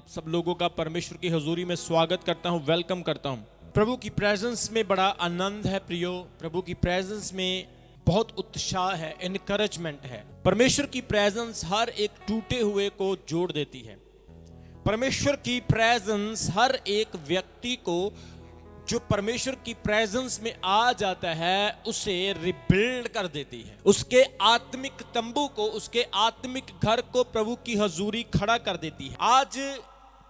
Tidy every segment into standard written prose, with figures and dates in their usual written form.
सब लोगों का परमेश्वर की हुजूरी में स्वागत करता हूं, वेलकम करता हूं। प्रभु की प्रेजेंस में बड़ा आनंद है प्रियो। प्रभु की प्रेजेंस में बहुत उत्साह है, एनकरेजमेंट है। परमेश्वर की प्रेजेंस हर एक टूटे हुए को जोड़ देती है। परमेश्वर की प्रेजेंस हर एक व्यक्ति को जो परमेश्वर की प्रेजेंस में आ जाता है उसे रिबिल्ड कर देती है। उसके आत्मिक तंबू को, उसके आत्मिक घर को प्रभु की हजूरी खड़ा कर देती है। आज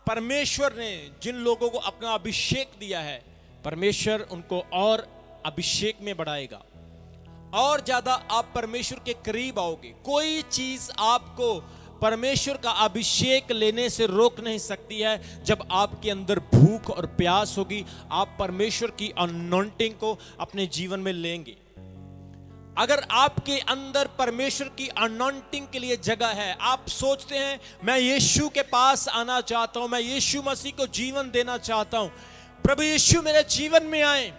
परमेश्वर ने जिन लोगों को अपना अभिषेक दिया है, परमेश्वर उनको और अभिषेक में बढ़ाएगा। और ज्यादा आप परमेश्वर के करीब आओगे। कोई चीज आपको परमेश्वर का अभिषेक लेने से रोक नहीं सकती है। जब आपके अंदर भूख और प्यास होगी, आप परमेश्वर की अनॉइंटिंग को अपने जीवन में लेंगे। अगर आपके अंदर परमेश्वर की अनॉइंटिंग के लिए जगह है, आप सोचते हैं मैं यीशु के पास आना चाहता हूं, मैं यीशु मसीह को जीवन देना चाहता हूं, प्रभु यीशु मेरे जीवन में आए,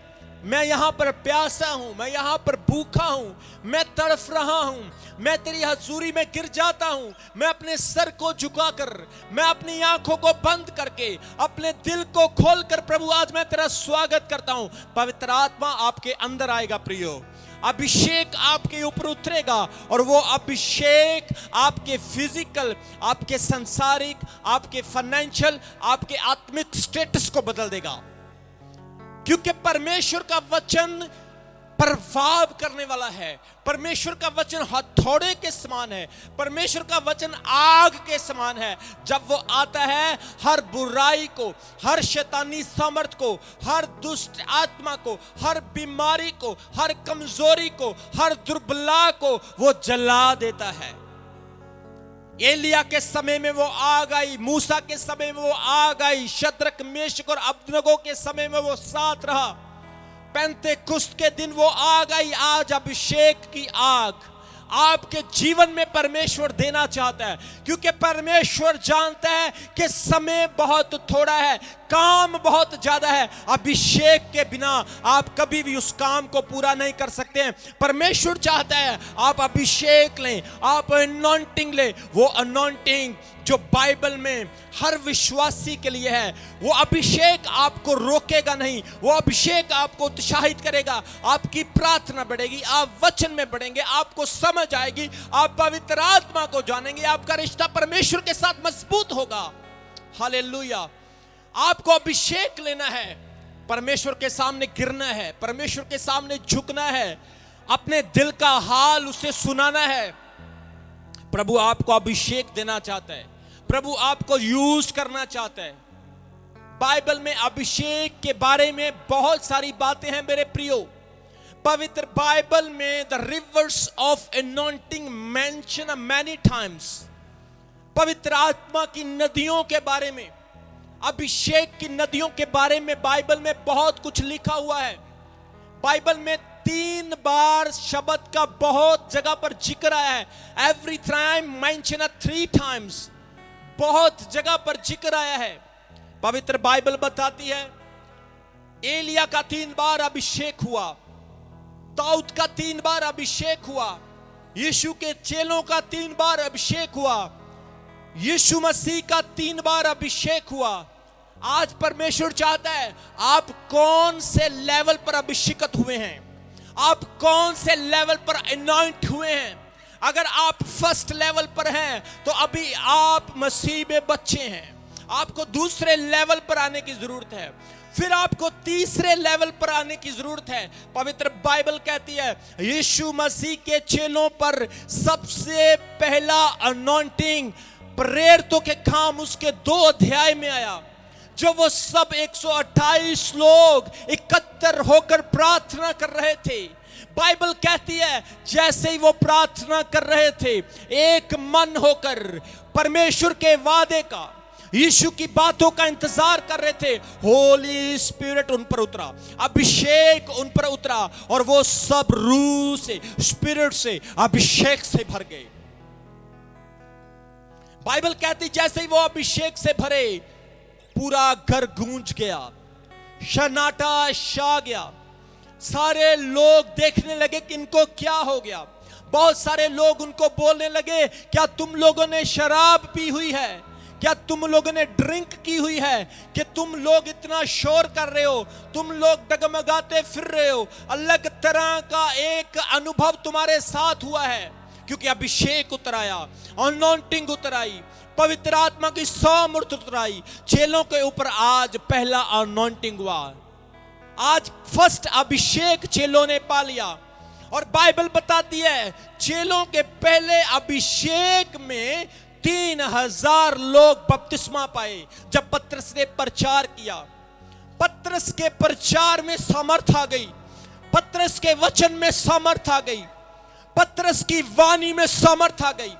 मैं यहां पर प्यासा हूं, मैं यहां पर भूखा हूं, मैं तड़फ रहा हूं, मैं तेरी हजूरी में गिर जाता हूं। मैं अपने सर को झुकाकर, मैं अपनी आंखों को बंद करके, अपने दिल को खोलकर प्रभु आज मैं तेरा स्वागत करता हूं। पवित्र आत्मा आपके अंदर आएगा प्रियो, अभिषेक आपके ऊपर उतरेगा और वो अभिषेक आपके फिजिकल, आपके सांसारिक, आपके फाइनेंशियल, आपके आत्मिक स्टेटस को बदल देगा। क्योंकि परमेश्वर का वचन प्रभाव करने वाला है। परमेश्वर का वचन हथौड़े के समान है। परमेश्वर का वचन आग के समान है। जब वो आता है, हर बुराई को, हर शैतानी सामर्थ को, हर दुष्ट आत्मा को, हर बीमारी को, हर कमजोरी को, हर दुर्बलता को वो जला देता है। एलिया के समय में वो आग आई, मूसा के समय में वो आग आई, शद्रक, मेशक और अबदनगो के समय में वो साथ रहा, पेंतेकुस्त के दिन वो आग आई। आज अभिषेक की आग आपके जीवन में परमेश्वर देना चाहता है, क्योंकि परमेश्वर जानता है कि समय बहुत थोड़ा है, काम बहुत ज्यादा है। अभिषेक के बिना आप कभी भी उस काम को पूरा नहीं कर सकते हैं। परमेश्वर चाहता है आप अभिषेक लें, आप अनॉइंटिंग लें। वो अनॉइंटिंग जो बाइबल में हर विश्वासी के लिए है, वो अभिषेक आपको रोकेगा नहीं, वो अभिषेक आपको उत्साहित करेगा। आपकी प्रार्थना बढ़ेगी, आप वचन में बढ़ेंगे, आपको समझ आएगी, आप पवित्र आत्मा को जानेंगे, आपका रिश्ता परमेश्वर के साथ मजबूत होगा। हालेलुया। आपको अभिषेक लेना है, परमेश्वर के सामने गिरना है, परमेश्वर के सामने झुकना है, अपने दिल का हाल उसे सुनाना है। प्रभु आपको अभिषेक देना चाहता है, प्रभु आपको यूज करना चाहता है। बाइबल में अभिषेक के बारे में बहुत सारी बातें हैं मेरे प्रियो। पवित्र बाइबल में the reverse of anointing mention many times. पवित्र आत्मा की नदियों के बारे में, अभिषेक की नदियों के बारे में बाइबल में बहुत कुछ लिखा हुआ है। बाइबल में 3 बार शब्द का बहुत जगह पर जिक्र आया है। एवरी टाइम मेंशन 3 टाइम्स, बहुत जगह पर जिक्र आया है। पवित्र बाइबल बताती है एलिया का 3 बार अभिषेक हुआ, दाऊद का 3 बार अभिषेक हुआ, यीशु के चेलों का 3 बार अभिषेक हुआ, यीशु मसीह का 3 बार अभिषेक हुआ। आज परमेश्वर चाहता है आप कौन से लेवल पर अभिषेकित हुए हैं, आप कौन से लेवल पर अनॉइंट हुए हैं। अगर आप फर्स्ट लेवल पर हैं तो अभी आप मसीह में बच्चे हैं, आपको दूसरे लेवल पर आने की जरूरत है, फिर आपको तीसरे लेवल पर आने की जरूरत है। पवित्र बाइबल कहती है यीशु मसीह के चेलों पर सबसे पहला अनॉइंटिंग प्रेरितों के काम उसके 2 अध्याय में आया, जो वो सब 128 लोग एकत्र होकर प्रार्थना कर रहे थे। बाइबल कहती है जैसे ही वो प्रार्थना कर रहे थे, एक मन होकर परमेश्वर के वादे का, यीशु की बातों का इंतजार कर रहे थे, होली स्पिरिट उन पर उतरा, अभिषेक उन पर उतरा और वो सब रूह से, स्पिरिट से, अभिषेक से भर गए। बाइबल कहती जैसे ही वो अभिषेक से भरे, पूरा घर गूंज गया, सन्नाटा छा गया। सारे लोग देखने लगे कि इनको क्या हो गया। बहुत सारे लोग उनको बोलने लगे क्या तुम लोगों ने शराब पी हुई है, क्या तुम लोगों ने ड्रिंक की हुई है कि तुम लोग इतना शोर कर रहे हो, तुम लोग डगमगाते फिर रहे हो? अलग तरह का एक अनुभव तुम्हारे साथ हुआ है, क्योंकि अभिषेक उतर आया, अनॉइंटिंग उतर आई, पवित्र आत्मा की सामर्थ उतर आई चेलों के ऊपर। आज पहला अनॉइंटिंग हुआ, आज फर्स्ट अभिषेक चेलों ने पा लिया। और बाइबल बताती है चेलों के पहले अभिषेक में 3000 लोग बपतिस्मा पाए जब पतरस ने प्रचार किया। पतरस के प्रचार में सामर्थ आ गई, पतरस के वचन में सामर्थ आ गई, पतरस की वाणी में सामर्थ आ गई।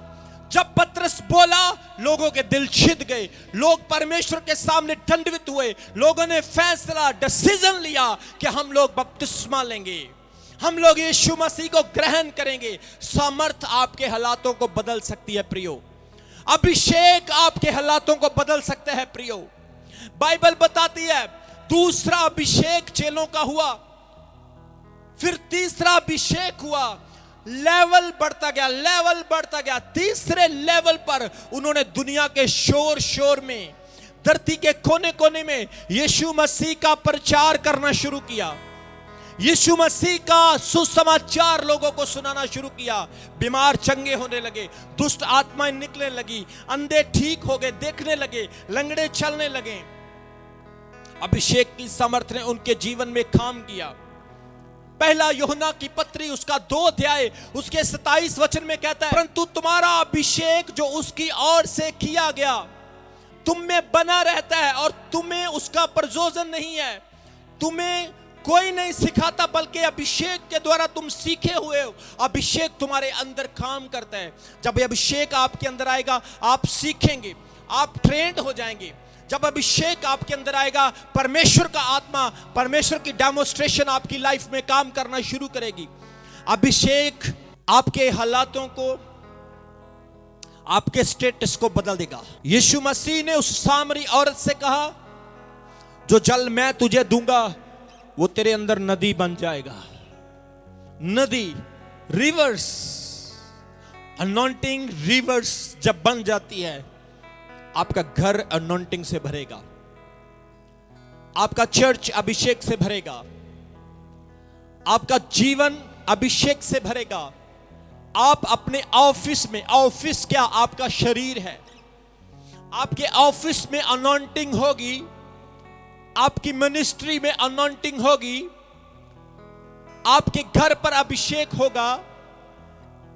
जब पतरस बोला लोगों के दिल छिद गए, लोग परमेश्वर के सामने दंडवत हुए, लोगों ने फैसला डिसीजन लिया कि हम लोग बपतिस्मा लेंगे, हम लोग यीशु मसीह को ग्रहण करेंगे। सामर्थ आपके हालातों को बदल सकती है प्रियो, अभिषेक आपके हालातों को बदल सकता है प्रियो। बाइबल बताती है दूसरा अभिषेक चेलों का हुआ, फिर तीसरा अभिषेक हुआ, लेवल बढ़ता गया, लेवल बढ़ता गया। तीसरे लेवल पर उन्होंने दुनिया के शोर शोर में, धरती के कोने कोने में यीशु मसीह का प्रचार करना शुरू किया, यीशु मसीह का सुसमाचार लोगों को सुनाना शुरू किया। बीमार चंगे होने लगे, दुष्ट आत्माएं निकलने लगी, अंधे ठीक हो गए, देखने लगे, लंगड़े चलने लगे। अभिषेक की सामर्थ ने उनके जीवन में काम किया। पहला यूहन्ना की पत्री उसका 2 अध्याय उसके 27 वचन में कहता है, परंतु तुम्हारा अभिषेक जो उसकी ओर से किया गया तुम में बना रहता है और तुम्हें उसका प्रयोजन नहीं है। तुम्हें कोई नहीं सिखाता, बल्कि अभिषेक के द्वारा तुम सीखे हुए हो। अभिषेक तुम्हारे अंदर काम करता है। जब अभिषेक आपके अंदर आएगा आप सीखेंगे, आप ट्रेंड हो जाएंगे। जब अभिषेक आपके अंदर आएगा, परमेश्वर का आत्मा, परमेश्वर की डेमोस्ट्रेशन आपकी लाइफ में काम करना शुरू करेगी। अभिषेक आपके हालातों को, आपके स्टेटस को बदल देगा। यीशु मसीह ने उस सामरी औरत से कहा, जो जल मैं तुझे दूंगा वो तेरे अंदर नदी बन जाएगा। नदी, रिवर्स, अनॉइंटिंग रिवर्स जब बन जाती है, आपका घर अनॉइंटिंग से भरेगा, आपका चर्च अभिषेक से भरेगा, आपका जीवन अभिषेक से भरेगा। आप अपने ऑफिस में, ऑफिस क्या आपका शरीर है, आपके ऑफिस में अनॉइंटिंग होगी, आपकी मिनिस्ट्री में अनॉइंटिंग होगी, आपके घर पर अभिषेक होगा,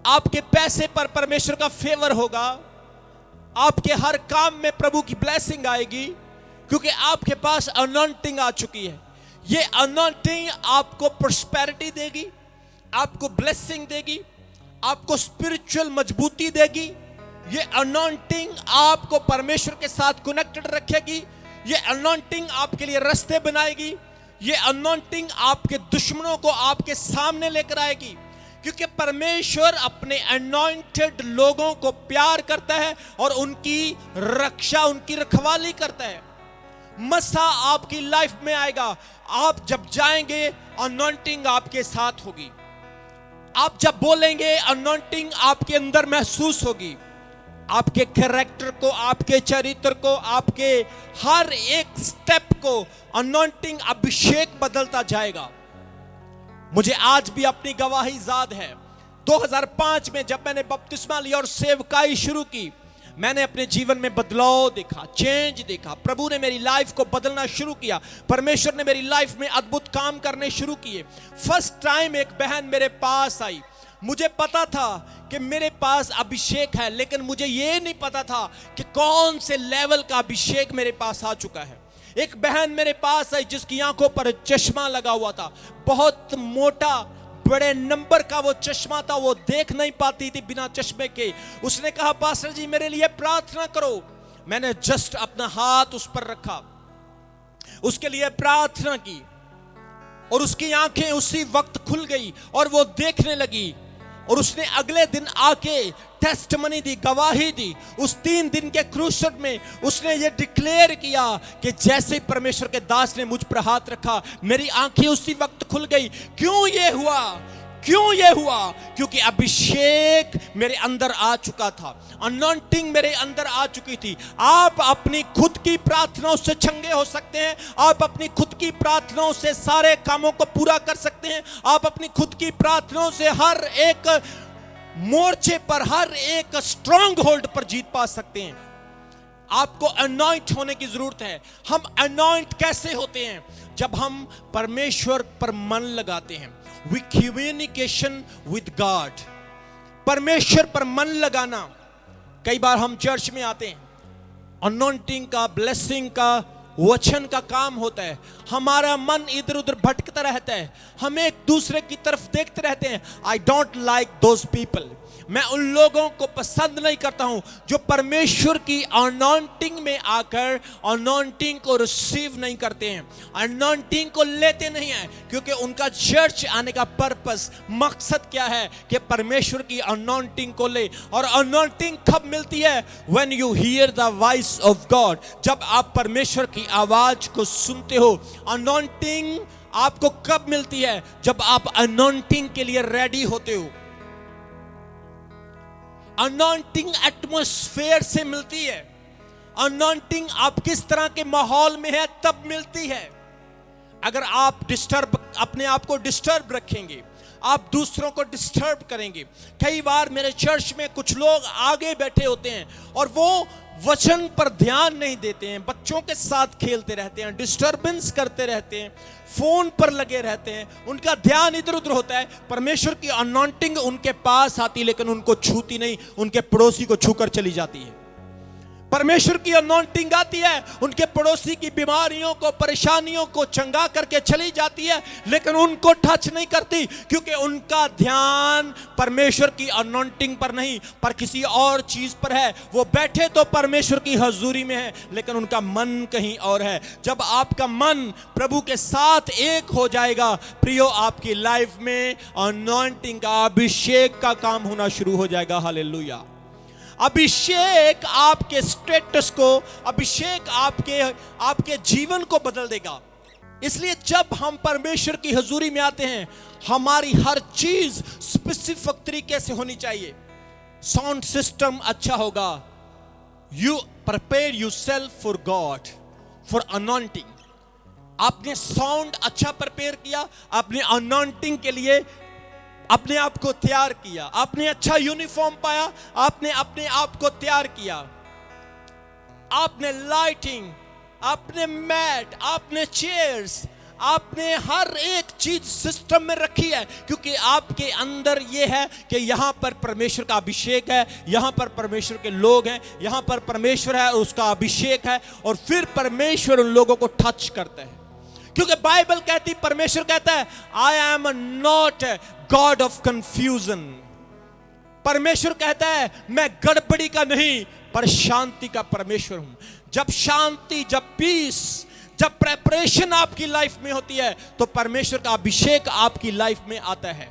आपके पैसे पर परमेश्वर का फेवर होगा, आपके हर काम में प्रभु की ब्लेसिंग आएगी, क्योंकि आपके पास अनॉइंटिंग आ चुकी है। ये अनॉइंटिंग आपको प्रॉस्पेरिटी देगी, आपको ब्लेसिंग देगी, आपको स्पिरिचुअल मजबूती देगी। ये अनॉइंटिंग आपको परमेश्वर के साथ कनेक्टेड रखेगी। ये अनॉइंटिंग आपके लिए रास्ते बनाएगी। ये अनॉइंटिंग आपके दुश्मनों को आपके सामने लेकर आएगी, क्योंकि परमेश्वर अपने अनॉइंटेड लोगों को प्यार करता है और उनकी रक्षा, उनकी रखवाली करता है। मसा आपकी लाइफ में आएगा, आप जब जाएंगे अनॉइंटिंग आपके साथ होगी, आप जब बोलेंगे अनॉइंटिंग आपके अंदर महसूस होगी। आपके कैरेक्टर को, आपके चरित्र को, आपके हर एक स्टेप को अनॉइंटिंग अभिषेक बदलता जाएगा। मुझे आज भी अपनी गवाही याद है, 2005 में जब मैंने बपतिस्मा लिया और सेवकाई शुरू की, मैंने अपने जीवन में बदलाव देखा, चेंज देखा। प्रभु ने मेरी लाइफ को बदलना शुरू किया, परमेश्वर ने मेरी लाइफ में अद्भुत काम करने शुरू किए। फर्स्ट टाइम एक बहन मेरे पास आई, मुझे पता था कि मेरे पास अभिषेक है, लेकिन मुझे ये नहीं पता था कि कौन से लेवल का अभिषेक मेरे पास आ चुका है। एक बहन मेरे पास आई जिसकी आंखों पर चश्मा लगा हुआ था, बहुत मोटा, बड़े नंबर का वो चश्मा था, वो देख नहीं पाती थी बिना चश्मे के। उसने कहा, पास्टर जी मेरे लिए प्रार्थना करो। मैंने जस्ट अपना हाथ उस पर रखा, उसके लिए प्रार्थना की और उसकी आंखें उसी वक्त खुल गई और वो देखने लगी। और उसने अगले दिन आके टेस्टमनी दी, गवाही दी। उस 3 दिन के क्रूसेड में उसने ये डिक्लेयर किया कि जैसे परमेश्वर के दास ने मुझ पर हाथ रखा, मेरी आंखें उसी वक्त खुल गई। क्यों ये हुआ? क्यों ये हुआ? क्योंकि अभिषेक मेरे अंदर आ चुका था, अनॉइंटिंग मेरे अंदर आ चुकी थी। आप अपनी खुद की प्रार्थनाओं से चंगे हो सकते हैं, आप अपनी खुद की प्रार्थनाओं से सारे कामों को पूरा कर सकते हैं, आप अपनी खुद की प्रार्थनाओं से हर एक मोर्चे पर, हर एक स्ट्रॉन्ग होल्ड पर जीत पा सकते हैं। आपको अनॉइंट होने की जरूरत है। हम अनॉइंट कैसे होते हैं? जब हम परमेश्वर पर मन लगाते हैं। वी कम्युनिकेशन विद गॉड, परमेश्वर पर मन लगाना। कई बार हम चर्च में आते हैं, अनॉइंटिंग का, ब्लेसिंग का, वचन का काम होता है, हमारा मन इधर उधर भटकता रहता है, हम एक दूसरे की तरफ देखते रहते हैं। I don't like those people, मैं उन लोगों को पसंद नहीं करता हूं जो परमेश्वर की अनॉइंटिंग में आकर अनॉइंटिंग को रिसीव नहीं करते हैं, अनॉइंटिंग को लेते नहीं हैं। क्योंकि उनका चर्च आने का पर्पस, मकसद क्या है? कि परमेश्वर की अनॉइंटिंग को ले। और अनॉइंटिंग कब मिलती है? When you here the voice of God, जब आप परमेश्वर की आवाज को सुनते हो। अनॉइंटिंग आपको कब मिलती है? जब आप अनॉइंटिंग के लिए रेडी होते हो। अनॉइंटिंग एटमॉस्फेयर से मिलती है। अनॉइंटिंग आप किस तरह के माहौल में है तब मिलती है। अगर आप अपने आप को डिस्टर्ब रखेंगे, आप दूसरों को डिस्टर्ब करेंगे। कई बार मेरे चर्च में कुछ लोग आगे बैठे होते हैं और वो वचन पर ध्यान नहीं देते हैं, बच्चों के साथ खेलते रहते हैं, डिस्टर्बेंस करते रहते हैं, फोन पर लगे रहते हैं, उनका ध्यान इधर उधर होता है। परमेश्वर की अनॉइंटिंग उनके पास आती लेकिन उनको छूती नहीं, उनके पड़ोसी को छूकर चली जाती है। परमेश्वर की अनॉइंटिंग आती है, उनके पड़ोसी की बीमारियों को, परेशानियों को चंगा करके चली जाती है, लेकिन उनको टच नहीं करती, क्योंकि उनका ध्यान परमेश्वर की अनॉइंटिंग पर नहीं, पर किसी और चीज पर है। वो बैठे तो परमेश्वर की हजूरी में है, लेकिन उनका मन कहीं और है। जब आपका मन प्रभु के साथ एक हो जाएगा प्रियो, आपकी लाइफ में अनॉइंटिंग का, अभिषेक का काम होना शुरू हो जाएगा। हालेलुया। अभिषेक आपके स्टेटस को, अभिषेक आपके जीवन को बदल देगा। इसलिए जब हम परमेश्वर की हजूरी में आते हैं, हमारी हर चीज स्पेसिफिक तरीके से होनी चाहिए। साउंड सिस्टम अच्छा होगा। You prepare yourself for God, for anointing. आपने साउंड अच्छा प्रिपेयर किया, आपने अनॉइंटिंग के लिए अपने आप को तैयार किया, आपने अच्छा यूनिफॉर्म पाया, आपने अपने आप को तैयार किया, आपने लाइटिंग, आपने मैट, आपने चेयर्स, आपने हर एक चीज सिस्टम में रखी है, क्योंकि आपके अंदर यह है कि यहां पर परमेश्वर का अभिषेक है, यहां पर परमेश्वर के लोग हैं, यहां पर परमेश्वर है, उसका अभिषेक है, और फिर परमेश्वर उन लोगों को टच करता है। क्योंकि बाइबल कहती, परमेश्वर कहता है, I am not God of confusion. परमेश्वर कहता है, मैं गड़बड़ी का नहीं पर शांति का परमेश्वर हूं। जब शांति, जब पीस, जब प्रेपरेशन आपकी लाइफ में होती है, तो परमेश्वर का अभिषेक आपकी लाइफ में आता है,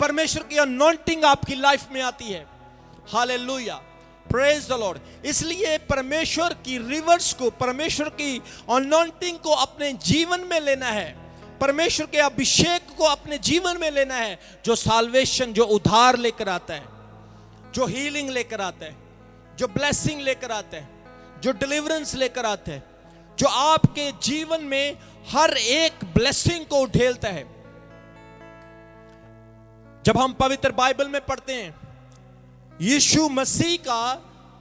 परमेश्वर की अनॉइंटिंग आपकी लाइफ में आती है। Hallelujah, praise the Lord. इसलिए परमेश्वर की रिवर्स को, परमेश्वर की अनॉइंटिंग को अपने जीवन में लेना है, परमेश्वर के अभिषेक को अपने जीवन में लेना है, जो साल्वेशन, जो उद्धार लेकर आता है, जो हीलिंग लेकर आता है, जो ब्लेसिंग लेकर आता है, जो डिलीवरेंस लेकर आता है, जो आपके जीवन में हर एक ब्लेसिंग को उठेलता है। जब हम पवित्र बाइबल में पढ़ते हैं, यीशु मसीह का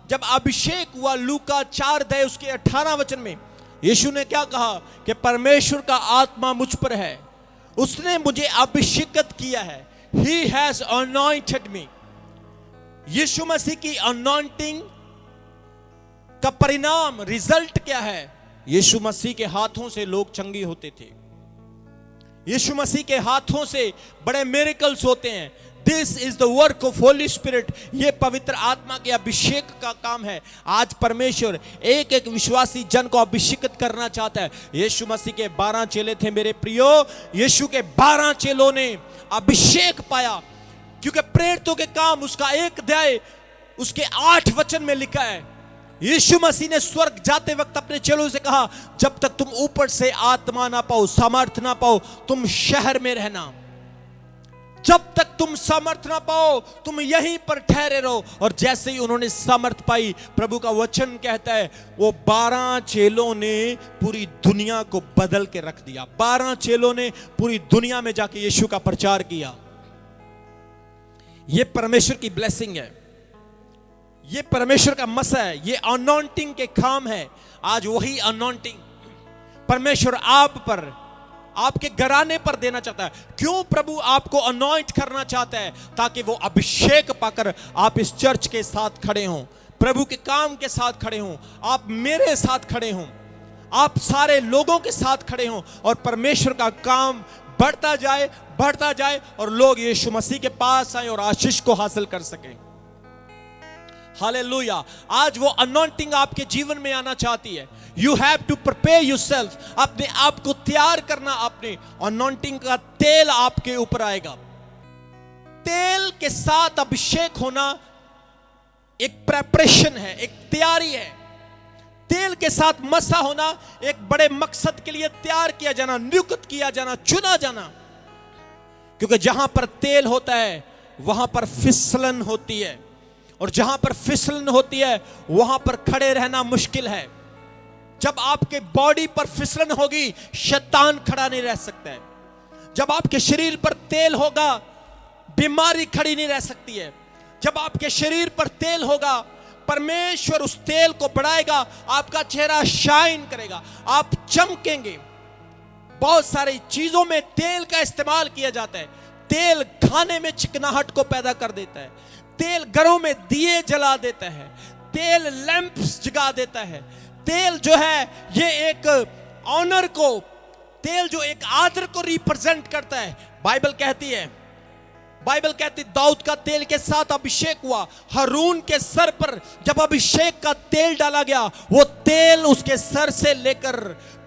जब अभिषेक हुआ, लूका 4 उसके 18 वचन में यीशु ने क्या कहा कि परमेश्वर का आत्मा मुझ पर है, उसने मुझे अभिषेकित किया है। He has anointed me। यीशु मसीह की अनॉइंटिंग का परिणाम, रिजल्ट क्या है? यीशु मसीह के हाथों से लोग चंगे होते थे, यीशु मसीह के हाथों से बड़े मिरेकल्स होते हैं। This is the work of Holi spirit. ये पवित्र आत्मा के अभिषेक का काम है। आज परमेश्वर एक एक विश्वासी जन को अभिषेकित करना चाहता है। यीशु मसीह के 12 चेले थे मेरे प्रियो, यीशु के 12 चेलों ने अभिषेक पाया, क्योंकि प्रेरितों के काम उसका 1 अध्याय उसके 8 वचन में लिखा है। यीशु मसीह ने स्वर्ग जाते वक्त अपने चेलों से कहा, जब तक तुम ऊपर से आत्मा ना पाओ, सामर्थ ना पाओ, तुम शहर में रहना। जब तक तुम सामर्थ ना पाओ तुम यहीं पर ठहरे रहो। और जैसे ही उन्होंने सामर्थ पाई, प्रभु का वचन कहता है वो 12 चेलों ने पूरी दुनिया को बदल के रख दिया। 12 चेलों ने पूरी दुनिया में जाके यीशु का प्रचार किया। ये परमेश्वर की ब्लेसिंग है, ये परमेश्वर का मसा है, ये अनॉइंटिंग के काम है। आज वही अनॉइंटिंग परमेश्वर आप पर, आपके घराने पर देना चाहता है। क्यों प्रभु आपको अनॉइंट करना चाहता है? ताकि वो अभिषेक पाकर आप इस चर्च के साथ खड़े हों, प्रभु के काम के साथ खड़े हों, आप मेरे साथ खड़े हों, आप सारे लोगों के साथ खड़े हों और परमेश्वर का काम बढ़ता जाए और लोग यीशु मसीह के पास आए और आशीष को हासिल कर सकें। हालेलुया। आज वो अनॉइंटिंग आपके जीवन में आना चाहती है। You have to prepare yourself, अपने आप को तैयार करना। अपने अनॉइंटिंग का तेल आपके ऊपर आएगा। तेल के साथ अभिषेक होना एक प्रेपरेशन है, एक तैयारी है। तेल के साथ मसा होना एक बड़े मकसद के लिए तैयार किया जाना, नियुक्त किया जाना, चुना जाना। क्योंकि जहां पर तेल होता है वहां पर फिसलन होती है, और जहां पर फिसलन होती है वहां पर खड़े रहना मुश्किल है। जब आपके बॉडी पर फिसलन होगी, शैतान खड़ा नहीं रह सकता है। जब आपके शरीर पर तेल होगा, बीमारी खड़ी नहीं रह सकती है। जब आपके शरीर पर तेल होगा, परमेश्वर उस तेल को बढ़ाएगा, आपका चेहरा शाइन करेगा, आप चमकेंगे। बहुत सारी चीजों में तेल का इस्तेमाल किया जाता है। तेल खाने में चिकनाहट को पैदा कर देता है, तेल घरों में दिए जला देता है, तेल लैंप्स जगा देता है। तेल जो है ये एक ऑनर को, तेल जो एक आदर को रिप्रेजेंट करता है। बाइबल कहती दाऊद का तेल के साथ अभिषेक हुआ। हारून के सर पर जब अभिषेक का तेल डाला गया, वो तेल उसके सर से लेकर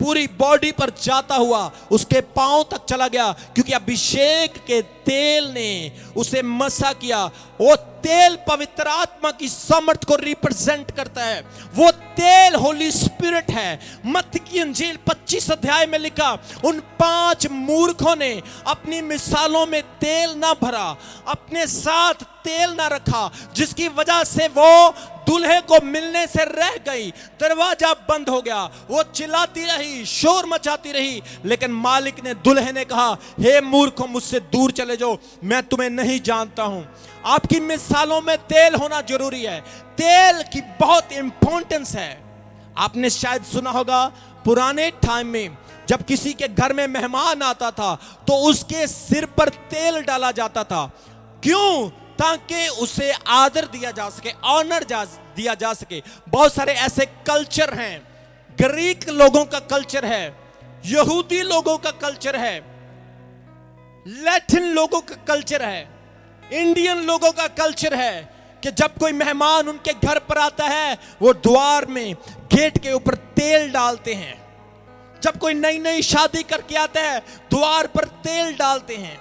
पूरी बॉडी पर जाता हुआ उसके पांव तक चला गया, क्योंकि अभिषेक के तेल ने उसे मसा किया। वो तेल पवित्र आत्मा की सामर्थ को रिप्रेजेंट करता है। वो तेल होली स्पिरिट है। मत्ती की इंजील 25 अध्याय में लिखा, उन 5 मूर्खों ने अपनी मिसालों में तेल ना भरा, अपने साथ तेल ना रखा, जिसकी वजह से वो दूल्हे को मिलने से रह गई। दरवाजा बंद हो गया, वो चिल्लाती रही, शोर मचाती रही, लेकिन मालिक ने, दुल्हे ने कहा, हे मूर्खों, मुझसे दूर चले जाओ, मैं तुम्हें नहीं जानता हूं। आपकी मिसालों में तेल होना जरूरी है। तेल की बहुत इंपॉर्टेंस है। आपने शायद सुना होगा, पुराने टाइम में जब किसी के घर में मेहमान आता था तो उसके सिर पर तेल डाला जाता था। क्यों? ताकि उसे आदर दिया जा सके, ऑनर दिया जा सके। बहुत सारे ऐसे कल्चर हैं, ग्रीक लोगों का कल्चर है, यहूदी लोगों का कल्चर है, लैटिन लोगों का कल्चर है, इंडियन लोगों का कल्चर है कि जब कोई मेहमान उनके घर पर आता है, वो द्वार में गेट के ऊपर तेल डालते हैं। जब कोई नई नई शादी करके आता है, द्वार पर तेल डालते हैं।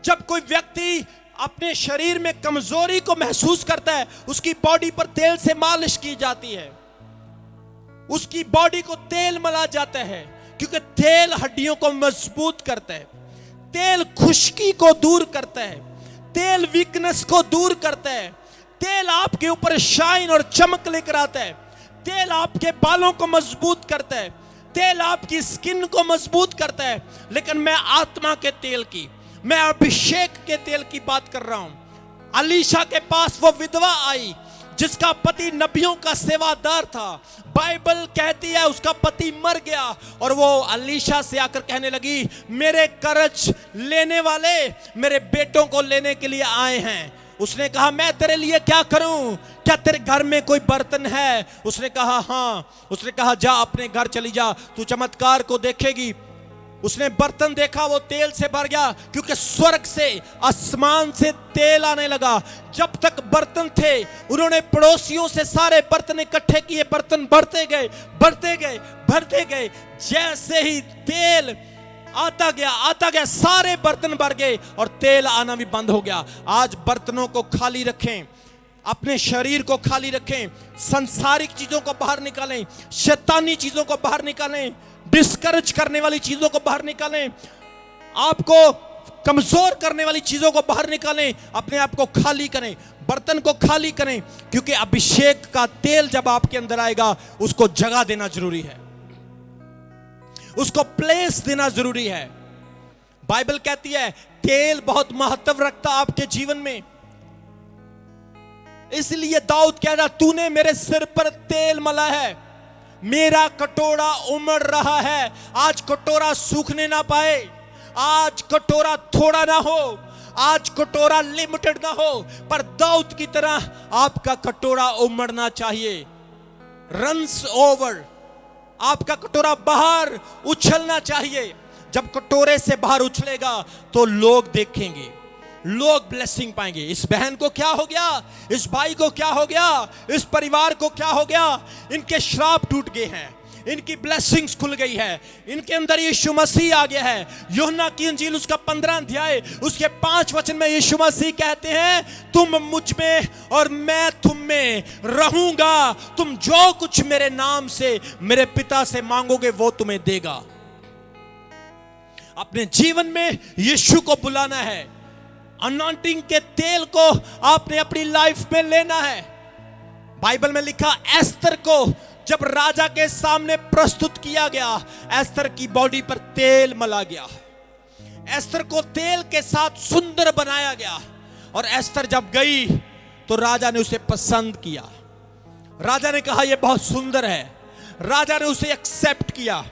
जब कोई व्यक्ति अपने शरीर में कमजोरी को महसूस करता है, उसकी बॉडी पर तेल से मालिश की जाती है, उसकी बॉडी को तेल मला जाता है, क्योंकि तेल हड्डियों को मजबूत करता है, तेल खुश्की को दूर करता है, तेल वीकनेस को दूर करता है, तेल आपके ऊपर शाइन और चमक लेकर आता है, तेल आपके बालों को मजबूत करता है, तेल आपकी स्किन को मजबूत करता है। लेकिन मैं आत्मा के तेल की, मैं अभिषेक के तेल की बात कर रहा हूं। अलीशा के पास वो विधवा आई जिसका पति नबियों का सेवादार था। बाइबल कहती है उसका पति मर गया और वो अलीशा से आकर कहने लगी, मेरे कर्ज लेने वाले मेरे बेटों को लेने के लिए आए हैं। उसने कहा, मैं तेरे लिए क्या करूं? क्या तेरे घर में कोई बर्तन है? उसने कहा हाँ। उसने कहा, जा अपने घर चली जा, तू चमत्कार को देखेगी। उसने बर्तन देखा, वो तेल से भर गया, क्योंकि स्वर्ग से, आसमान से तेल आने लगा। जब तक बर्तन थे, उन्होंने पड़ोसियों से सारे बर्तन इकट्ठे किए, बर्तन बढ़ते गए, बढ़ते गए, बढ़ते गए। जैसे ही तेल आता गया, सारे बर्तन भर गए और तेल आना भी बंद हो गया। आज बर्तनों को खाली रखें, अपने शरीर को खाली रखें, संसारिक चीजों को बाहर निकालें, शैतानी चीजों को बाहर निकालें, डिस्करेज करने वाली चीजों को बाहर निकालें। आपको कमजोर करने वाली चीजों को बाहर निकालें, अपने आप को खाली करें, बर्तन को खाली करें, क्योंकि अभिषेक का तेल जब आपके अंदर आएगा उसको जगह देना जरूरी है, उसको प्लेस देना जरूरी है। बाइबल कहती है तेल बहुत महत्व रखता आपके जीवन में, इसलिए दाऊद कह रहा तूने मेरे सिर पर तेल मला है, मेरा कटोरा उमड़ रहा है। आज कटोरा सूखने ना पाए, आज कटोरा थोड़ा ना हो, आज कटोरा लिमिटेड ना हो, पर दाऊद की तरह आपका कटोरा उमड़ना चाहिए। रन्स ओवर, आपका कटोरा बाहर उछलना चाहिए। जब कटोरे से बाहर उछलेगा तो लोग देखेंगे, लोग ब्लेसिंग पाएंगे। इस बहन को क्या हो गया, इस भाई को क्या हो गया, इस परिवार को क्या हो गया, इनके श्राप टूट गए हैं, इनकी ब्लेसिंग्स खुल गई है, इनके अंदर यीशु मसीह आ गया है। यूहन्ना की इंजील उसका 15 अध्याय उसके 5 वचन में यीशु मसीह कहते हैं तुम मुझ में और मैं तुम में रहूंगा, तुम जो कुछ मेरे नाम से मेरे पिता से मांगोगे वो तुम्हें देगा। अपने जीवन में यीशु को बुलाना है, अनॉइंटिंग के तेल को आपने अपनी लाइफ में लेना है। बाइबल में लिखा एस्तर को जब राजा के सामने प्रस्तुत किया गया, एस्तर की बॉडी पर तेल मला गया, एस्तर को तेल के साथ सुंदर बनाया गया, और एस्तर जब गई तो राजा ने उसे पसंद किया, राजा ने कहा यह बहुत सुंदर है, राजा ने उसे एक्सेप्ट किया।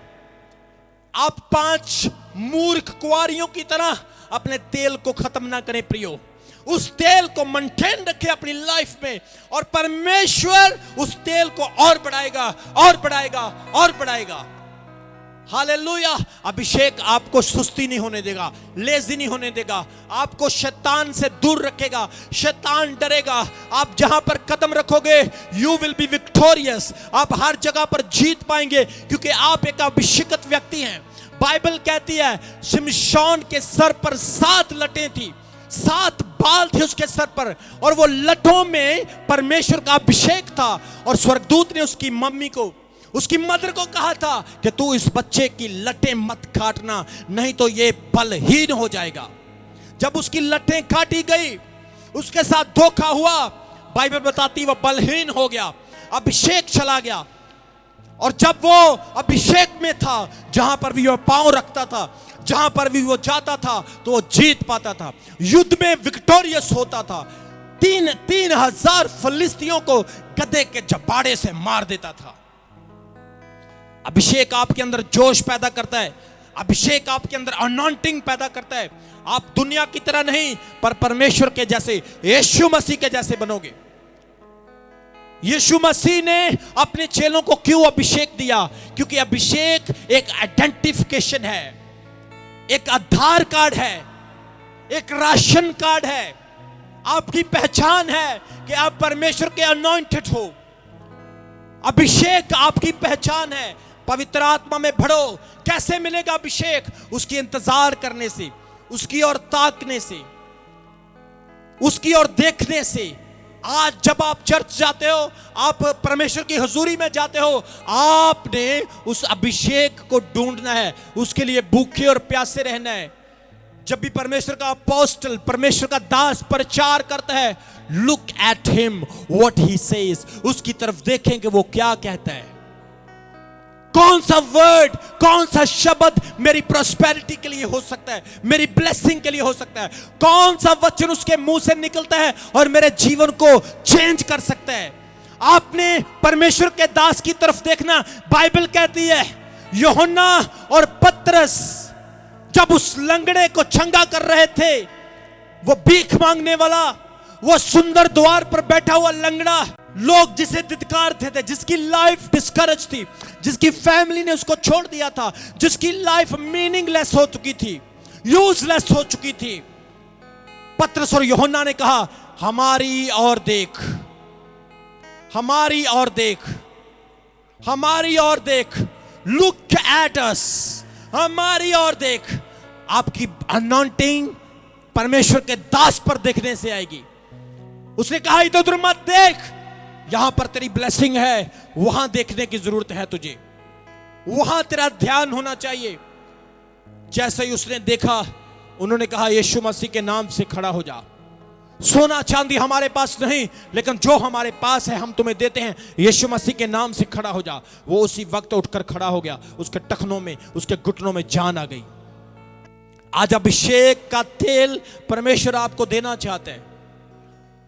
आप 5 मूर्ख कुंवारियों की तरह अपने तेल को खत्म ना करें प्रियो, उस तेल को मेंटेन रखें अपनी लाइफ में, और परमेश्वर उस तेल को और बढ़ाएगा और बढ़ाएगा और बढ़ाएगा। हालेलुया। अभिषेक आपको सुस्ती नहीं होने देगा, लेजी नहीं होने देगा, आपको शैतान से दूर रखेगा, शैतान डरेगा। आप जहां पर कदम रखोगे यू विल बी विक्टोरियस, आप हर जगह पर जीत पाएंगे, क्योंकि आप एक अभिषेकित व्यक्ति हैं। बाइबल कहती है शिमशोन के सर पर 7 लटें थी, 7 बाल थे उसके सर पर, और वो लटों में परमेश्वर का अभिषेक था। और स्वर्गदूत ने उसकी मम्मी को, उसकी मदर को कहा था कि तू इस बच्चे की लटें मत काटना, नहीं तो ये बलहीन हो जाएगा। जब उसकी लटें काटी गई, उसके साथ धोखा हुआ, बाइबल बताती वह बलहीन हो गया, अभिषेक चला गया। और जब वो अभिषेक में था, जहां पर भी वो पांव रखता था, जहां पर भी वो जाता था, तो वो जीत पाता था, युद्ध में विक्टोरियस होता था। 3,000 फिलिस्तियों को गदे के जबाड़े से मार देता था। अभिषेक आपके अंदर जोश पैदा करता है, अभिषेक आपके अंदर अनॉइंटिंग पैदा करता है। आप दुनिया की तरह नहीं, पर परमेश्वर के जैसे, यीशु मसीह के जैसे बनोगे। यीशु मसीह ने अपने चेलों को क्यों अभिषेक दिया? क्योंकि अभिषेक एक आइडेंटिफिकेशन है, एक आधार कार्ड है, एक राशन कार्ड है, आपकी पहचान है कि आप परमेश्वर के अनॉइंटेड हो। अभिषेक आपकी पहचान है। पवित्र आत्मा में बढ़ो। कैसे मिलेगा अभिषेक? उसकी इंतजार करने से, उसकी ओर ताकने से, उसकी ओर देखने से। आज जब आप चर्च जाते हो, आप परमेश्वर की हुजूरी में जाते हो, आपने उस अभिषेक को ढूंढना है, उसके लिए भूखे और प्यासे रहना है। जब भी परमेश्वर का अपोस्टल, परमेश्वर का दास प्रचार करता है, look at him what he says, उसकी तरफ देखें कि वो क्या कहता है। कौन सा वर्ड, कौन सा शब्द मेरी प्रॉस्पेरिटी के लिए हो सकता है, मेरी ब्लेसिंग के लिए हो सकता है। कौन सा वचन उसके मुंह से निकलता है और मेरे जीवन को चेंज कर सकता है। आपने परमेश्वर के दास की तरफ देखना। बाइबल कहती है यूहन्ना और पतरस जब उस लंगड़े को चंगा कर रहे थे, वो भीख मांगने वाला, वो सुंदर द्वार पर बैठा हुआ लंगड़ा, लोग जिसे धिक्कारते थे, जिसकी लाइफ डिस्करेज थी, जिसकी फैमिली ने उसको छोड़ दिया था, जिसकी लाइफ मीनिंगलेस हो चुकी थी, यूजलेस हो चुकी थी, पतरस और यूहन्ना ने कहा हमारी ओर देख, हमारी ओर देख, हमारी ओर देख, लुक एट अस, हमारी ओर देख। आपकी अनॉइंटिंग परमेश्वर के दास पर देखने से आएगी। उसने कहा इधर उधर मत देख, यहां पर तेरी ब्लेसिंग है, वहां देखने की जरूरत है तुझे, वहां तेरा ध्यान होना चाहिए। जैसे ही उसने देखा, उन्होंने कहा यीशु मसीह के नाम से खड़ा हो जा। सोना चांदी हमारे पास नहीं, लेकिन जो हमारे पास है हम तुम्हें देते हैं, यीशु मसीह के नाम से खड़ा हो जा। वो उसी वक्त उठकर खड़ा हो गया। उसके टखनों में, उसके घुटनों में जान आ गई। आज अभिषेक का तेल परमेश्वर आपको देना चाहते हैं।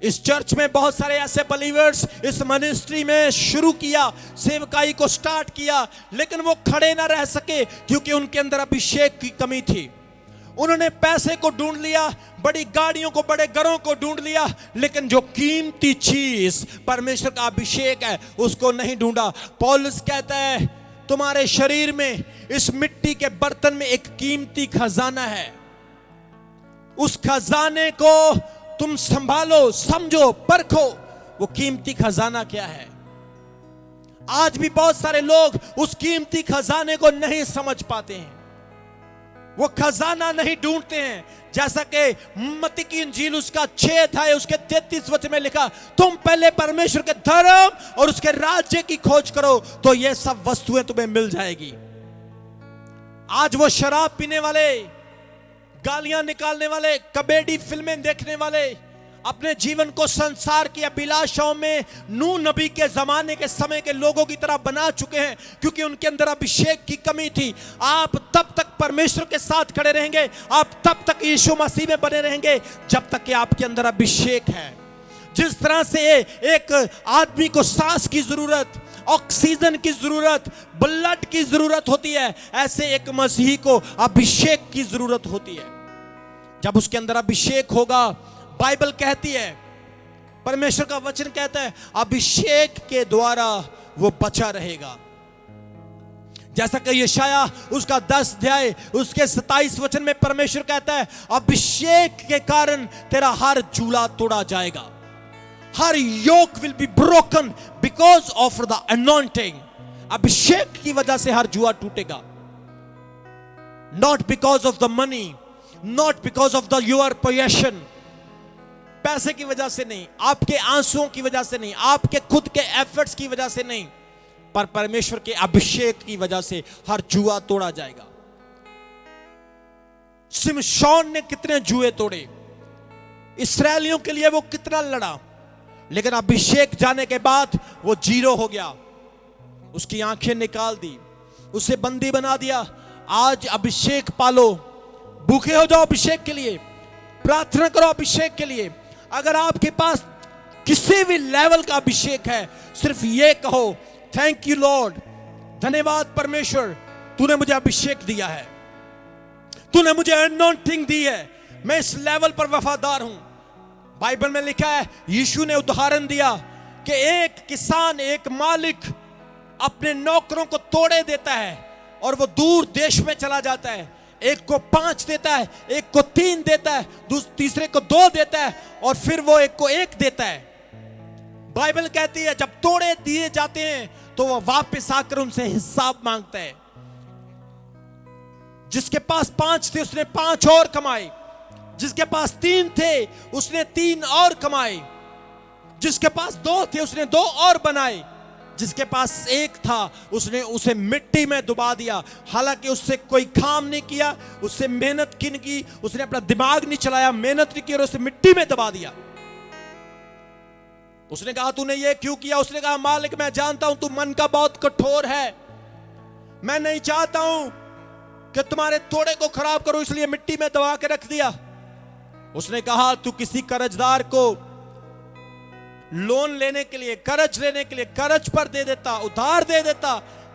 इस चर्च में बहुत सारे ऐसे बलीवर्स इस मिनिस्ट्री में शुरू किया, सेवकाई को स्टार्ट किया, लेकिन वो खड़े ना रह सके क्योंकि उनके अंदर अभिषेक की कमी थी। उन्होंने पैसे को ढूंढ लिया, बड़ी गाड़ियों को, बड़े घरों को ढूंढ लिया, लेकिन जो कीमती चीज परमेश्वर का अभिषेक है उसको नहीं ढूंढा। पौलुस कहता है तुम्हारे शरीर में, इस मिट्टी के बर्तन में एक कीमती खजाना है। उस खजाने को तुम संभालो, समझो, परखो। वो कीमती खजाना क्या है? आज भी बहुत सारे लोग उस कीमती खजाने को नहीं समझ पाते हैं, वो खजाना नहीं ढूंढते हैं। जैसा कि मत्ती की इंजील उसका 6 अध्याय उसके 33 वचन में लिखा, तुम पहले परमेश्वर के धर्म और उसके राज्य की खोज करो तो ये सब वस्तुएं तुम्हें मिल जाएगी। आज वो शराब पीने वाले, गालियां निकालने वाले, कॉमेडी फिल्में देखने वाले अपने जीवन को संसार की अभिलाषाओं में नूह नबी के जमाने के समय के लोगों की तरह बना चुके हैं, क्योंकि उनके अंदर अभिषेक की कमी थी। आप तब तक परमेश्वर के साथ खड़े रहेंगे, आप तब तक यीशु मसीह में बने रहेंगे जब तक कि आपके अंदर अभिषेक है। जिस तरह से एक आदमी को सांस की जरूरत, ऑक्सीजन की जरूरत, ब्लड की जरूरत होती है, ऐसे एक मसीही को अभिषेक की जरूरत होती है। जब उसके अंदर अभिषेक होगा, बाइबल कहती है, परमेश्वर का वचन कहता है, अभिषेक के द्वारा वो बचा रहेगा। जैसा कि यशाया उसका 10 अध्याय उसके 27 वचन में परमेश्वर कहता है, अभिषेक के कारण तेरा हर जूला तोड़ा जाएगा। हर yoke will be broken because of the anointing. अभिषेक की वजह से हर जुआ टूटेगा। Not because of the money, not because of the your possession. पैसे की वजह से नहीं, आपके आंसुओं की वजह से नहीं, आपके खुद के एफर्ट्स की वजह से नहीं, पर परमेश्वर के अभिषेक की वजह से हर जुआ तोड़ा जाएगा। शिमशोन ने कितने जुए तोड़े, इस्राएलियों के लिए वो कितना लड़ा, लेकिन अभिषेक जाने के बाद वो जीरो हो गया। उसकी आंखें निकाल दी, उसे बंदी बना दिया। आज अभिषेक पालो, भूखे हो जाओ अभिषेक के लिए, प्रार्थना करो अभिषेक के लिए। अगर आपके पास किसी भी लेवल का अभिषेक है, सिर्फ ये कहो, थैंक यू लॉर्ड, धन्यवाद परमेश्वर, तूने मुझे अभिषेक दिया है, तूने मुझे अनॉइंटिंग दी है, मैं इस लेवल पर वफादार हूं। बाइबल में लिखा है, यीशु ने उदाहरण दिया कि एक किसान, एक मालिक अपने नौकरों को तोड़े देता है और वो दूर देश में चला जाता है। एक को 5 देता है, एक को 3 देता है, तीसरे को 2 देता है, और फिर वो एक को 1 देता है। बाइबल कहती है जब तोड़े दिए जाते हैं तो वो वापस आकर उनसे हिसाब मांगता है। जिसके पास 5 थे उसने 5 और कमाए, जिसके पास 3 थे उसने 3 और कमाए, जिसके पास 2 थे उसने 2 और बनाए, जिसके पास 1 था उसने उसे मिट्टी में डुबा दिया। हालांकि उससे कोई काम नहीं किया, उससे मेहनत की नहीं की, उसने अपना दिमाग नहीं चलाया, मेहनत नहीं की, और उसे मिट्टी में दबा दिया। उसने कहा तूने ये क्यों किया? उसने कहा मालिक मैं जानता हूं तू मन का बहुत कठोर है, मैं नहीं चाहता हूं कि तुम्हारे तोड़े को खराब करो, इसलिए मिट्टी में दबा के रख दिया। उसने कहा तू किसी कर्जदार को लोन लेने के लिए, कर्ज लेने के लिए कर्ज पर दे देता, उधार दे देता,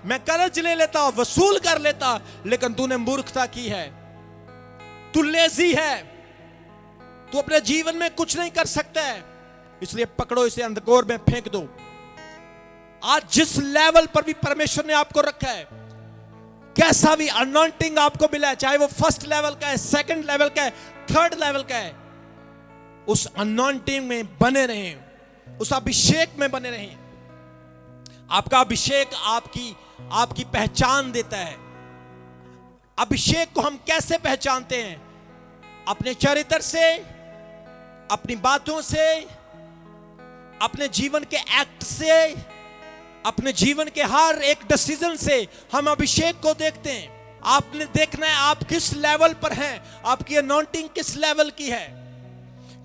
मैं कर्ज ले लेता, वसूल कर लेता, लेकिन तूने मूर्खता की है, तू लेजी है, तू अपने जीवन में कुछ नहीं कर सकता है, इसलिए पकड़ो इसे अंधकार में फेंक दो। आज जिस लेवल पर भी परमेश्वर ने आपको रखा है, कैसा भी अनॉइंटिंग आपको मिला है, चाहे वो फर्स्ट लेवल का है, सेकंड लेवल का है, थर्ड लेवल का है, उस अनॉइंटिंग में बने रहें, उस अभिषेक में बने रहें। आपका अभिषेक आपकी पहचान देता है। अभिषेक को हम कैसे पहचानते हैं? अपने चरित्र से, अपनी बातों से, अपने जीवन के एक्ट से, अपने जीवन के हर एक डिसीजन से हम अभिषेक को देखते हैं। आपने देखना है आप किस लेवल पर हैं, आपकी अनॉइंटिंग किस लेवल की है।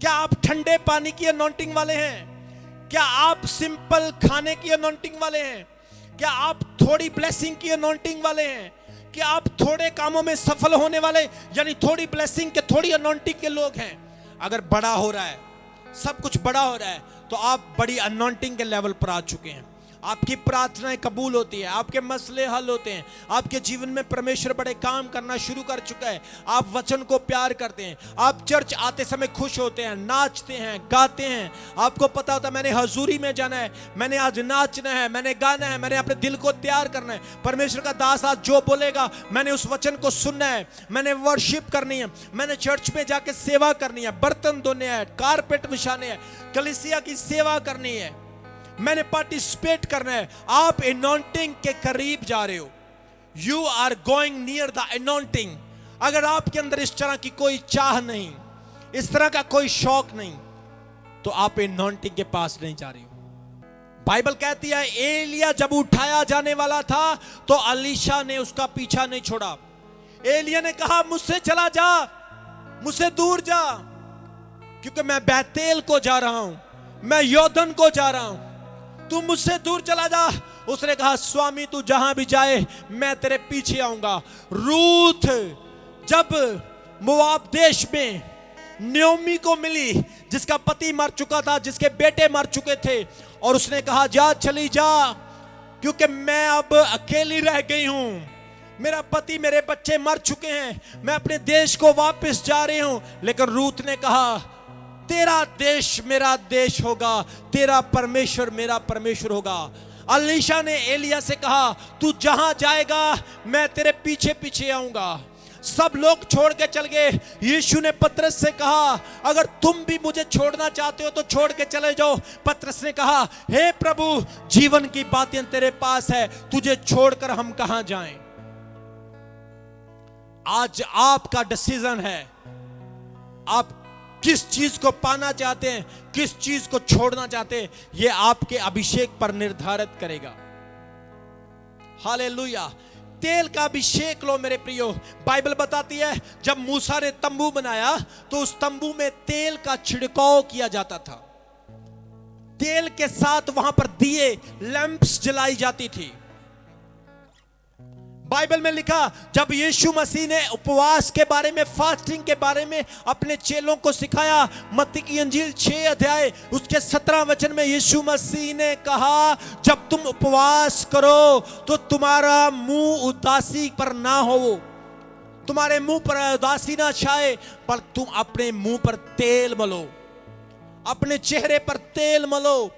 क्या आप ठंडे पानी की अनॉइंटिंग वाले हैं? क्या आप सिंपल खाने की अनॉइंटिंग वाले हैं? क्या आप थोड़ी ब्लेसिंग की अनॉइंटिंग वाले हैं? क्या आप थोड़े कामों में सफल होने वाले यानी थोड़ी ब्लेसिंग के थोड़ी अनॉइंटिंग के लोग हैं? अगर बड़ा हो रहा है, सब कुछ बड़ा हो रहा है, तो आप बड़ी अनॉइंटिंग के लेवल पर आ चुके हैं। आपकी प्रार्थनाएं कबूल होती है, आपके मसले हल होते हैं, आपके जीवन में परमेश्वर बड़े काम करना शुरू कर चुका है। आप वचन को प्यार करते हैं, आप चर्च आते समय खुश होते हैं, नाचते हैं, गाते हैं। आपको पता होता है मैंने हजूरी में जाना है, मैंने आज नाचना है, मैंने गाना है, मैंने अपने दिल को तैयार करना है। परमेश्वर का दास आज जो बोलेगा मैंने उस वचन को सुनना है, मैंने वर्शिप करनी है, मैंने चर्च में जाके सेवा करनी है, बर्तन धोने हैं, कारपेट बिछाने हैं, कलीसिया की सेवा करनी है, मैंने पार्टिसिपेट करना है। आप अनॉइंटिंग के करीब जा रहे हो। You are going near the anointing. अगर आपके अंदर इस तरह की कोई चाह नहीं, इस तरह का कोई शौक नहीं, तो आप अनॉइंटिंग के पास नहीं जा रहे हो। बाइबल कहती है एलिया जब उठाया जाने वाला था तो अलीशा ने उसका पीछा नहीं छोड़ा। एलिया ने कहा मुझसे चला जा, मुझसे दूर जा, क्योंकि मैं बैतेल को जा रहा हूं, मैं योदन को जा रहा हूं, तू मुझसे दूर चला जा। उसने कहा स्वामी तू जहां भी जाए मैं तेरे पीछे आऊंगा। रूथ जब मोआब देश में नयोमी को मिली, जिसका पति मर चुका था, जिसके बेटे मर चुके थे, और उसने कहा जा चली जा, क्योंकि मैं अब अकेली रह गई हूं, मेरा पति मेरे बच्चे मर चुके हैं, मैं अपने देश को वापस जा रही हूं। लेकिन रूथ ने कहा तेरा देश मेरा देश होगा, तेरा परमेश्वर मेरा परमेश्वर होगा। अलीशा ने एलिया से कहा तू जहां जाएगा मैं तेरे पीछे पीछे आऊंगा। सब लोग छोड़ के चल गए। यीशु ने पतरस से कहा अगर तुम भी मुझे छोड़ना चाहते हो तो छोड़ के चले जाओ। पतरस ने कहा हे प्रभु जीवन की बातें तेरे पास है, तुझे छोड़कर हम कहां जाएं। आज आपका डिसीजन है, आप किस चीज को पाना चाहते हैं, किस चीज को छोड़ना चाहते हैं, यह आपके अभिषेक पर निर्धारित करेगा। हालेलुया। तेल का अभिषेक लो मेरे प्रियो। बाइबल बताती है जब मूसा ने तंबू बनाया तो उस तंबू में तेल का छिड़काव किया जाता था। तेल के साथ वहां पर दिए लैंप्स जलाई जाती थी। बाइबल में लिखा जब यीशु मसीह ने उपवास के बारे में, फास्टिंग के बारे में अपने चेलों को सिखाया, मत्ती की अंजील 6 अध्याय उसके 17 वचन में यीशु मसीह ने कहा जब तुम उपवास करो तो तुम्हारा मुंह उदासी पर ना हो, तुम्हारे मुंह पर उदासी ना छाए, पर तुम अपने मुंह पर तेल मलो, अपने चेहरे पर तेल मलो,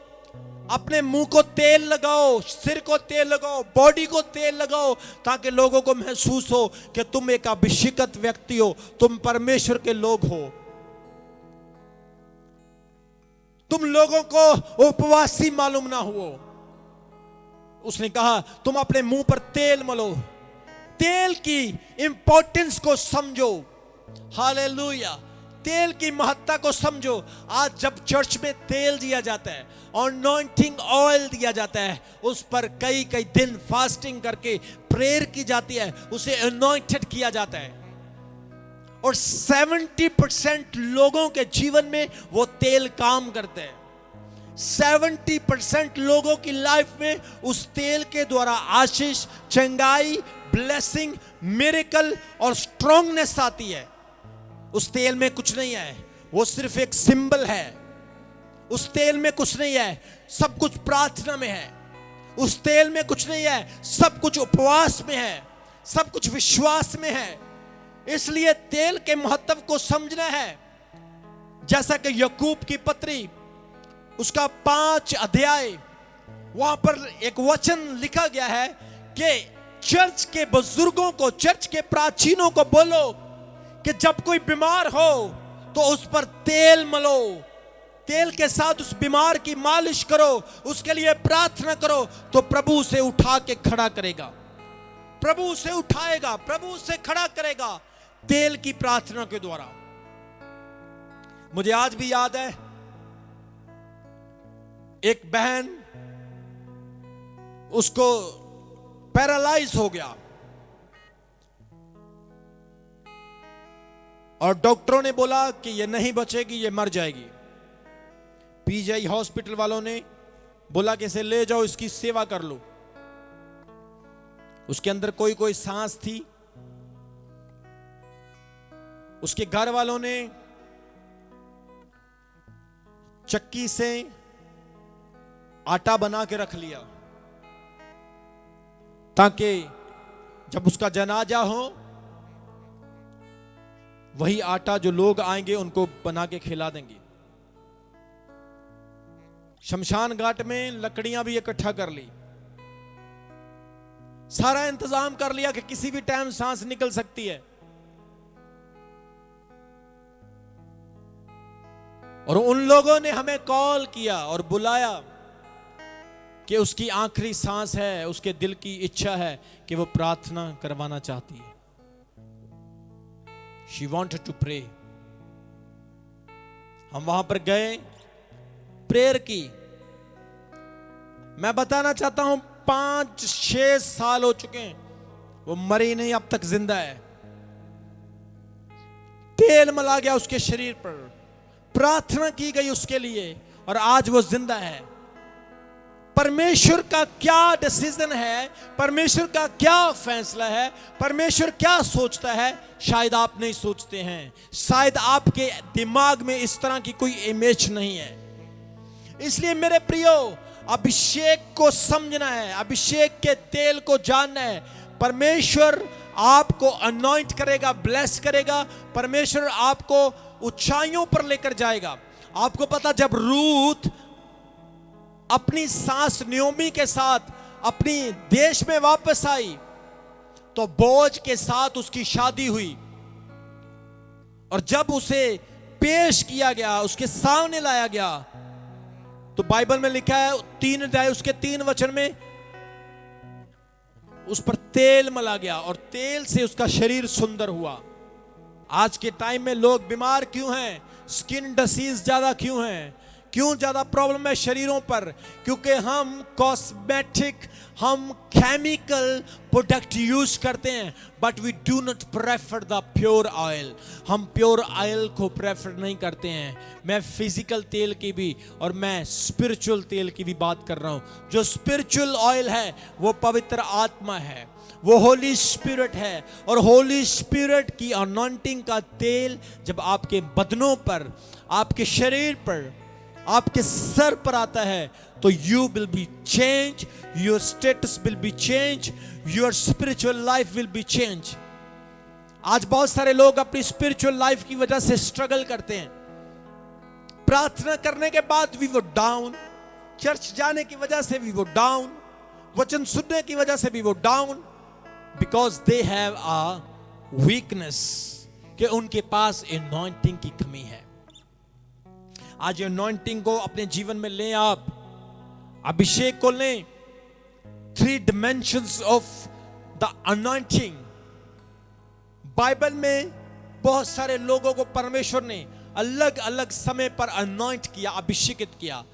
अपने मुंह को तेल लगाओ, सिर को तेल लगाओ, बॉडी को तेल लगाओ, ताकि लोगों को महसूस हो कि तुम एक अभिषेकित व्यक्ति हो, तुम परमेश्वर के लोग हो। तुम लोगों को उपवासी मालूम ना हो। उसने कहा तुम अपने मुंह पर तेल मलो, तेल की इंपॉर्टेंस को समझो। हालेलुया। तेल की महत्ता को समझो। आज जब चर्च में तेल दिया जाता है, अनॉइंटिंग ऑयल दिया जाता है, उस पर कई कई दिन फास्टिंग करके प्रेयर की जाती है, उसे अनॉइंटेड किया जाता है, और 70% लोगों के जीवन में वो तेल काम करते हैं। 70% लोगों की लाइफ में उस तेल के द्वारा आशीष, चंगाई, ब्लेसिंग, मिरेकल और स्ट्रॉन्गनेस आती है। उस तेल में कुछ नहीं है, वो सिर्फ एक सिंबल है। उस तेल में कुछ नहीं है, सब कुछ प्रार्थना में है। उस तेल में कुछ नहीं है, सब कुछ उपवास में है, सब कुछ विश्वास में है। इसलिए तेल के महत्व को समझना है। जैसा कि याकूब की पत्री उसका 5 अध्याय, वहां पर एक वचन लिखा गया है कि चर्च के बुजुर्गों को, चर्च के प्राचीनों को बोलो कि जब कोई बीमार हो तो उस पर तेल मलो, तेल के साथ उस बीमार की मालिश करो, उसके लिए प्रार्थना करो, तो प्रभु उसे उठा के खड़ा करेगा, प्रभु उसे उठाएगा, प्रभु उसे खड़ा करेगा तेल की प्रार्थना के द्वारा। मुझे आज भी याद है एक बहन, उसको पैरालाइज हो गया, और डॉक्टरों ने बोला कि ये नहीं बचेगी, ये मर जाएगी। पीजीआई हॉस्पिटल वालों ने बोला कि इसे ले जाओ, इसकी सेवा कर लो। उसके अंदर कोई कोई सांस थी। उसके घर वालों ने चक्की से आटा बना के रख लिया ताकि जब उसका जनाजा हो वही आटा जो लोग आएंगे उनको बना के खिला देंगे। शमशान घाट में लकड़ियां भी इकट्ठा कर ली, सारा इंतजाम कर लिया कि किसी भी टाइम सांस निकल सकती है। और उन लोगों ने हमें कॉल किया और बुलाया कि उसकी आखिरी सांस है, उसके दिल की इच्छा है कि वो प्रार्थना करवाना चाहती है। She wanted to pray। हम वहां पर गए, प्रेयर की। मैं बताना चाहता हूं 5-6 साल हो चुके हैं, वो मरी नहीं, अब तक जिंदा है। तेल मला गया उसके शरीर पर, प्रार्थना की गई उसके लिए और आज वो जिंदा है। परमेश्वर का क्या डिसीजन है, परमेश्वर का क्या फैसला है, परमेश्वर क्या सोचता है, शायद आप नहीं सोचते हैं। शायद आपके दिमाग में इस तरह की कोई इमेज नहीं है। इसलिए मेरे प्रियो, अभिषेक को समझना है, अभिषेक के तेल को जानना है। परमेश्वर आपको अनॉइंट करेगा, ब्लेस करेगा। परमेश्वर आपको ऊंचाइयों पर लेकर जाएगा। आपको पता, जब रूथ अपनी सास नयोमी के साथ अपनी देश में वापस आई तो बोज के साथ उसकी शादी हुई। और जब उसे पेश किया गया, उसके सामने लाया गया, तो बाइबल में लिखा है 3 अध्याय उसके 3 वचन में, उस पर तेल मला गया और तेल से उसका शरीर सुंदर हुआ। आज के टाइम में लोग बीमार क्यों हैं? स्किन डिसीज ज्यादा क्यों हैं? क्यों ज्यादा प्रॉब्लम है शरीरों पर? क्योंकि हम कॉस्मेटिक, हम केमिकल प्रोडक्ट यूज करते हैं, but we do not prefer the pure oil. हम प्योर ऑयल को प्रेफर नहीं करते हैं। मैं फिजिकल तेल की भी और मैं स्पिरिचुअल तेल की भी बात कर रहा हूं। जो स्पिरिचुअल ऑयल है वो पवित्र आत्मा है, वो होली स्पिरिट है। और होली स्पिरिट की अनॉइंटिंग का तेल जब आपके बदनों पर, आपके शरीर पर, आपके सर पर आता है तो you will be change, your status will be change, your spiritual life will be change. आज बहुत सारे लोग अपनी स्पिरिचुअल लाइफ की वजह से स्ट्रगल करते हैं। प्रार्थना करने के बाद भी वो डाउन, चर्च जाने की वजह से भी वो डाउन, वचन सुनने की वजह से भी वो down, because they have a weakness, कि उनके पास एनॉइंटिंग की कमी है। आज एनॉइंटिंग को अपने जीवन में लें, आप अभिषेक को लें। 3 dimensions of the anointing. Bible में बहुत सारे लोगों को परमेश्वर ने अलग अलग समय पर अनॉइंट किया, अभिषेकित किया।